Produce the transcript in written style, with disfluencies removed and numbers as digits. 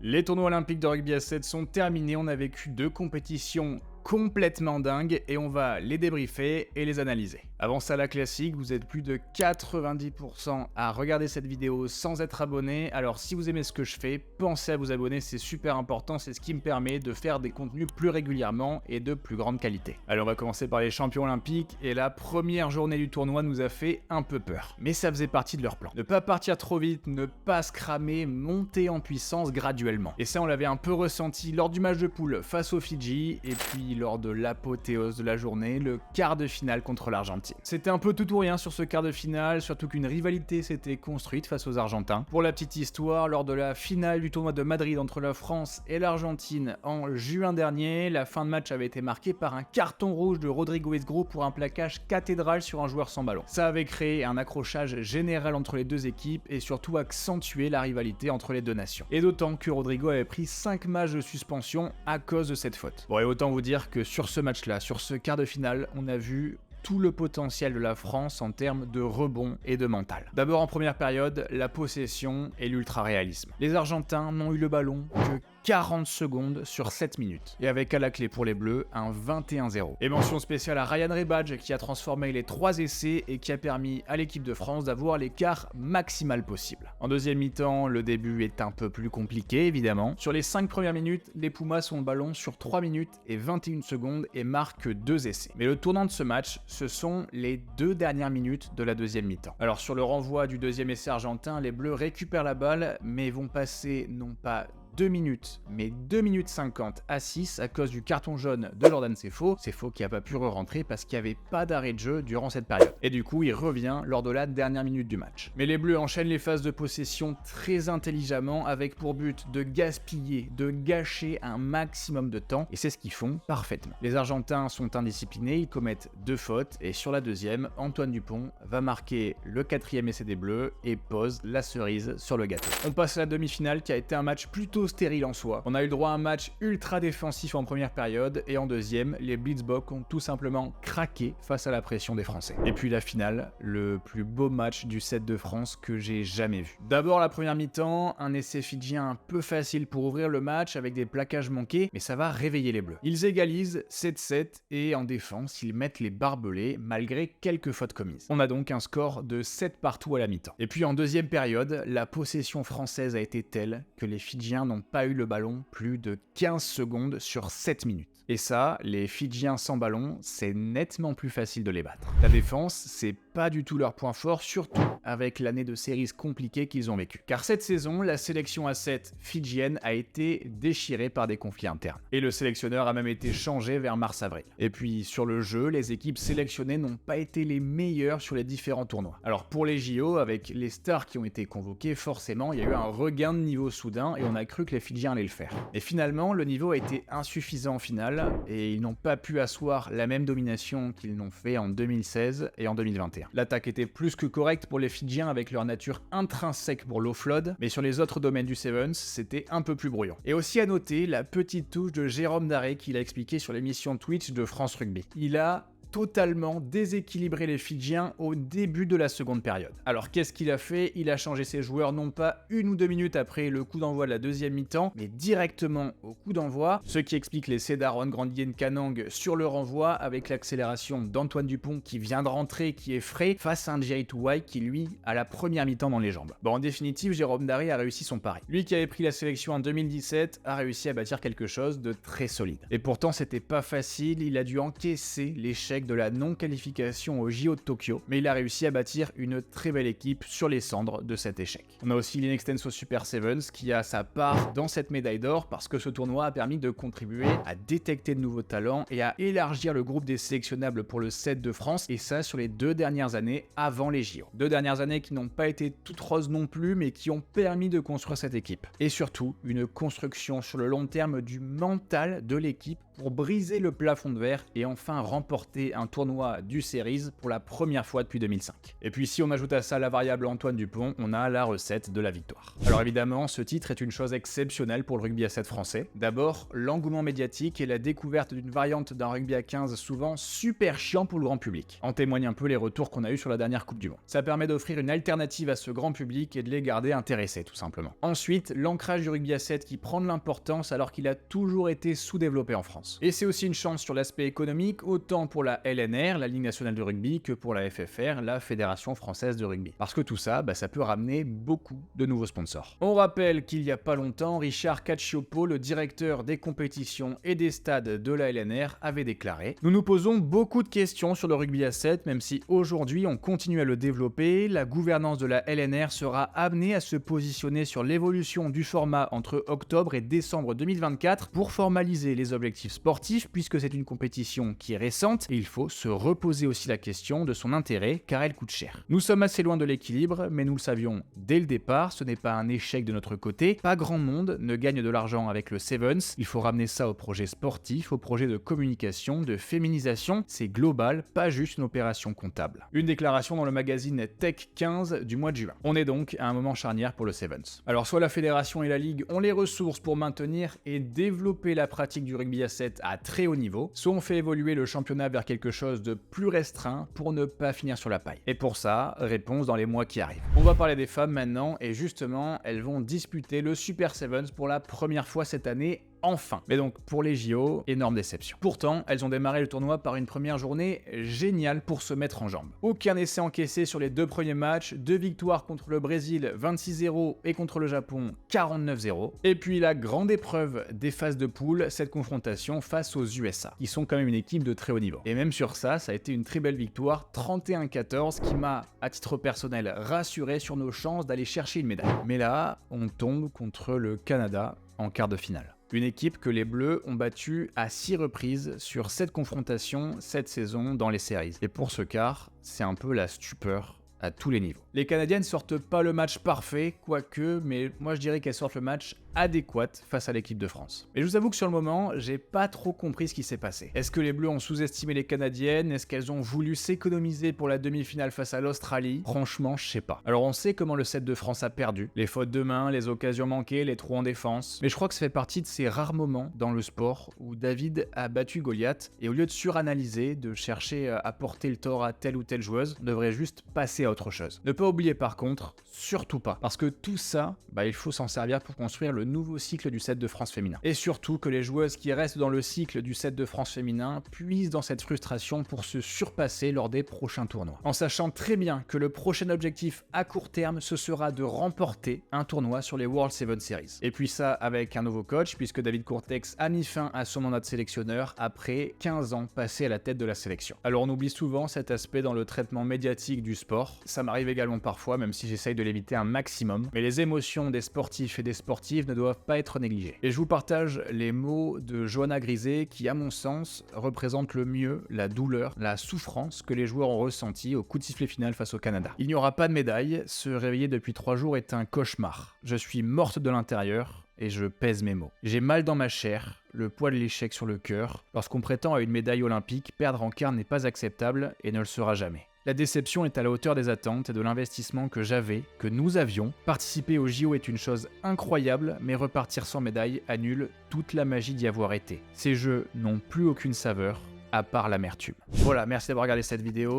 Les tournois olympiques de rugby à 7 sont terminés, on a vécu 2 compétitions complètement dingues et on va les débriefer et les analyser. Avant ça, la classique, vous êtes plus de 90% à regarder cette vidéo sans être abonné, alors si vous aimez ce que je fais, pensez à vous abonner, c'est super important, c'est ce qui me permet de faire des contenus plus régulièrement et de plus grande qualité. Alors on va commencer par les champions olympiques et la première journée du tournoi nous a fait un peu peur, mais ça faisait partie de leur plan. Ne pas partir trop vite, ne pas se cramer, monter en puissance graduellement. Et ça on l'avait un peu ressenti lors du match de poule face aux Fidji et puis lors de l'apothéose de la journée, le quart de finale contre l'Argentine. C'était un peu tout ou rien sur ce quart de finale, surtout qu'une rivalité s'était construite face aux Argentins. Pour la petite histoire, lors de la finale du tournoi de Madrid entre la France et l'Argentine en juin dernier, la fin de match avait été marquée par un carton rouge de Rodrigo Esgro pour un plaquage cathédral sur un joueur sans ballon. Ça avait créé un accrochage général entre les deux équipes et surtout accentué la rivalité entre les deux nations. Et d'autant que Rodrigo avait pris 5 matchs de suspension à cause de cette faute. Bon, et autant vous dire que sur ce match-là, sur ce quart de finale, on a vu tout le potentiel de la France en termes de rebond et de mental. D'abord en première période, la possession et l'ultra-réalisme. Les Argentins n'ont eu le ballon que 40 secondes sur 7 minutes. Et avec à la clé pour les Bleus, un 21-0. Et mention spéciale à Ryan Rebadge qui a transformé les 3 essais et qui a permis à l'équipe de France d'avoir l'écart maximal possible. En deuxième mi-temps, le début est un peu plus compliqué évidemment. Sur les 5 premières minutes, les Pumas ont le ballon sur 3 minutes et 21 secondes et marquent 2 essais. Mais le tournant de ce match, ce sont les 2 dernières minutes de la deuxième mi-temps. Alors sur le renvoi du deuxième essai argentin, les Bleus récupèrent la balle mais vont passer non pas 2 minutes, mais 2 minutes 50 à 6 à cause du carton jaune de Jordan Sefo qui a pas pu re-rentrer parce qu'il n'y avait pas d'arrêt de jeu durant cette période. Et du coup, il revient lors de la dernière minute du match. Mais les Bleus enchaînent les phases de possession très intelligemment avec pour but de gaspiller, de gâcher un maximum de temps et c'est ce qu'ils font parfaitement. Les Argentins sont indisciplinés, ils commettent 2 fautes et sur la deuxième, Antoine Dupont va marquer le 4e essai des Bleus et pose la cerise sur le gâteau. On passe à la demi-finale qui a été un match plutôt stérile en soi. On a eu le droit à un match ultra défensif en première période et en deuxième, les Blitzboks ont tout simplement craqué face à la pression des Français. Et puis la finale, le plus beau match du set de France que j'ai jamais vu. D'abord la première mi-temps, un essai fidjien un peu facile pour ouvrir le match avec des plaquages manqués, mais ça va réveiller les Bleus. Ils égalisent 7-7 et en défense, ils mettent les barbelés malgré quelques fautes commises. On a donc un score de 7 partout à la mi-temps. Et puis en deuxième période, la possession française a été telle que les Fidjiens n'ont pas eu le ballon plus de 15 secondes sur 7 minutes. Et ça, les Fidjiens sans ballon, c'est nettement plus facile de les battre. La défense, c'est pas du tout leur point fort, surtout avec l'année de séries compliquées qu'ils ont vécues. Car cette saison, la sélection à 7 fidjienne a été déchirée par des conflits internes. Et le sélectionneur a même été changé vers mars-avril. Et puis sur le jeu, les équipes sélectionnées n'ont pas été les meilleures sur les différents tournois. Alors pour les JO, avec les stars qui ont été convoquées, forcément, il y a eu un regain de niveau soudain et on a cru que les Fidjiens allaient le faire. Et finalement, le niveau a été insuffisant en finale et ils n'ont pas pu asseoir la même domination qu'ils l'ont fait en 2016 et en 2021. L'attaque était plus que correcte pour les Fidjiens avec leur nature intrinsèque pour l'offload, mais sur les autres domaines du Sevens, c'était un peu plus brouillon. Et aussi à noter la petite touche de Jérôme Daré qu'il a expliqué sur l'émission Twitch de France Rugby. Il a totalement déséquilibré les Fidjiens au début de la seconde période. Alors qu'est-ce qu'il a fait? Il a changé ses joueurs non pas 1 ou 2 minutes après le coup d'envoi de la deuxième mi-temps, mais directement au coup d'envoi, ce qui explique l'essai d'Aaron Grandien Kanang sur le renvoi avec l'accélération d'Antoine Dupont qui vient de rentrer, qui est frais, face à un Jerry Touwai qui lui a la première mi-temps dans les jambes. Bon, en définitive, Jérôme Daré a réussi son pari. Lui qui avait pris la sélection en 2017 a réussi à bâtir quelque chose de très solide. Et pourtant, c'était pas facile, il a dû encaisser l'échec de la non-qualification au JO de Tokyo, mais il a réussi à bâtir une très belle équipe sur les cendres de cet échec. On a aussi l'Inextenso Super Sevens qui a sa part dans cette médaille d'or parce que ce tournoi a permis de contribuer à détecter de nouveaux talents et à élargir le groupe des sélectionnables pour le 7 de France, et ça sur les 2 dernières années avant les JO. 2 dernières années qui n'ont pas été toutes roses non plus, mais qui ont permis de construire cette équipe. Et surtout, une construction sur le long terme du mental de l'équipe pour briser le plafond de verre et enfin remporter remporté un tournoi du Series pour la première fois depuis 2005. Et puis si on ajoute à ça la variable Antoine Dupont, on a la recette de la victoire. Alors évidemment, ce titre est une chose exceptionnelle pour le rugby à 7 français. D'abord, l'engouement médiatique et la découverte d'une variante d'un rugby à 15 souvent super chiant pour le grand public. En témoignent un peu les retours qu'on a eu sur la dernière Coupe du Monde. Ça permet d'offrir une alternative à ce grand public et de les garder intéressés tout simplement. Ensuite, l'ancrage du rugby à 7 qui prend de l'importance alors qu'il a toujours été sous-développé en France. Et c'est aussi une chance sur l'aspect économique, autant pour la LNR, la Ligue nationale de rugby, que pour la FFR, la Fédération française de rugby. Parce que tout ça, ça peut ramener beaucoup de nouveaux sponsors. On rappelle qu'il y a pas longtemps, Richard Cacioppo, le directeur des compétitions et des stades de la LNR, avait déclaré « Nous nous posons beaucoup de questions sur le rugby à 7, même si aujourd'hui on continue à le développer, la gouvernance de la LNR sera amenée à se positionner sur l'évolution du format entre octobre et décembre 2024 pour formaliser les objectifs sportifs puisque c'est une compétition qui est récente et il faut se reposer aussi la question de son intérêt car elle coûte cher. Nous sommes assez loin de l'équilibre, mais nous le savions dès le départ, ce n'est pas un échec de notre côté, pas grand monde ne gagne de l'argent avec le Sevens, il faut ramener ça au projet sportif, au projet de communication, de féminisation, c'est global, pas juste une opération comptable. Une déclaration dans le magazine Tech 15 du mois de juin. On est donc à un moment charnière pour le Sevens. Alors soit la fédération et la ligue ont les ressources pour maintenir et développer la pratique du rugby à 7 à très haut niveau, soit on fait évoluer le championnat vers quelque chose de plus restreint pour ne pas finir sur la paille. Et pour ça, réponse dans les mois qui arrivent. On va parler des femmes maintenant et justement, elles vont disputer le Super Sevens pour la première fois cette année. Enfin. Mais donc pour les JO, énorme déception. Pourtant, elles ont démarré le tournoi par une première journée géniale pour se mettre en jambes. Aucun essai encaissé sur les 2 premiers matchs, 2 victoires contre le Brésil 26-0 et contre le Japon 49-0. Et puis la grande épreuve des phases de poule, cette confrontation face aux USA, qui sont quand même une équipe de très haut niveau. Et même sur ça, ça a été une très belle victoire 31-14 qui m'a, à titre personnel, rassuré sur nos chances d'aller chercher une médaille. Mais là, on tombe contre le Canada en quart de finale. Une équipe que les Bleus ont battue à 6 reprises sur 7 confrontations cette saison dans les séries. Et pour ce quart, c'est un peu la stupeur à tous les niveaux. Les Canadiennes sortent pas le match parfait, quoique, mais moi je dirais qu'elles sortent le match adéquate face à l'équipe de France. Mais je vous avoue que sur le moment, j'ai pas trop compris ce qui s'est passé. Est-ce que les Bleus ont sous-estimé les Canadiennes? Est-ce qu'elles ont voulu s'économiser pour la demi-finale face à l'Australie? Franchement, je sais pas. Alors on sait comment le set de France a perdu. Les fautes de main, les occasions manquées, les trous en défense. Mais je crois que ça fait partie de ces rares moments dans le sport où David a battu Goliath et au lieu de suranalyser, de chercher à porter le tort à telle ou telle joueuse, on devrait juste passer à autre chose. Ne pas oublier par contre, surtout pas, parce que tout ça, il faut s'en servir pour construire le nouveau cycle du set de France féminin. Et surtout que les joueuses qui restent dans le cycle du set de France féminin puissent dans cette frustration pour se surpasser lors des prochains tournois. En sachant très bien que le prochain objectif à court terme, ce sera de remporter un tournoi sur les World Seven Series. Et puis ça avec un nouveau coach, puisque David Courtex a mis fin à son mandat de sélectionneur après 15 ans passés à la tête de la sélection. Alors on oublie souvent cet aspect dans le traitement médiatique du sport. Ça m'arrive également parfois, même si j'essaye de l'éviter un maximum. Mais les émotions des sportifs et des sportives ne doivent pas être négligées. Et je vous partage les mots de Johanna Grisé qui, à mon sens, représentent le mieux la douleur, la souffrance que les joueurs ont ressenti au coup de sifflet final face au Canada. Il n'y aura pas de médaille, se réveiller depuis 3 jours est un cauchemar. Je suis morte de l'intérieur et je pèse mes mots. J'ai mal dans ma chair, le poids de l'échec sur le cœur. Lorsqu'on prétend à une médaille olympique, perdre en quart n'est pas acceptable et ne le sera jamais. La déception est à la hauteur des attentes et de l'investissement que nous avions. Participer au JO est une chose incroyable, mais repartir sans médaille annule toute la magie d'y avoir été. Ces jeux n'ont plus aucune saveur, à part l'amertume. Voilà, merci d'avoir regardé cette vidéo.